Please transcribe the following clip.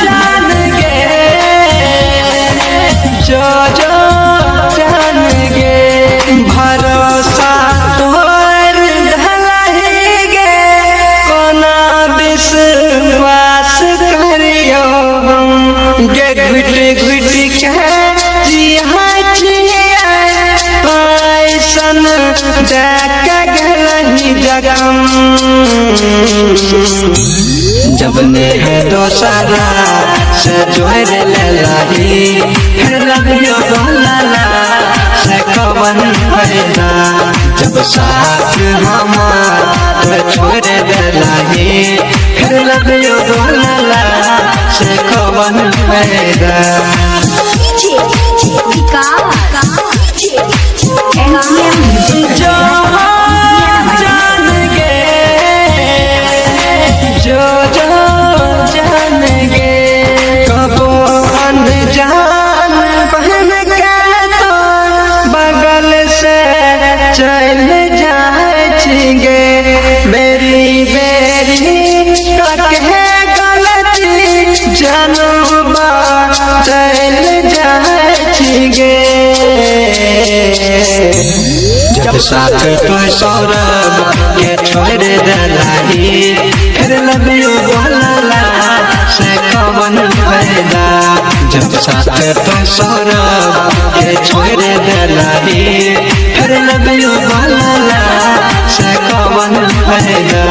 जान गे जो जान गे भरोसा तोर धलही गे कोना विश्वास करियो हम गे घुट घुट के जिया पैसन देख गलही जगम जब ने है दोसरा से जोड़ लही फिर लगियो बोलला से कवन फायदा जब साथ हमार छोड़ लही फिर लगियो बोलला से कवन फायदा जो जान गे कबो अनजान बहन के तो बगल से चल जाए गे मेरी बेरी कहे गलती जनबा चल जाए गे जब साथ तो सौरभ के छोड़ दलाही फिर लबियो बोलला से कवन फायदा जब साथ तो सौरभ के छोड़ दलाही फिर लबियो बोलला से कवन फायदा।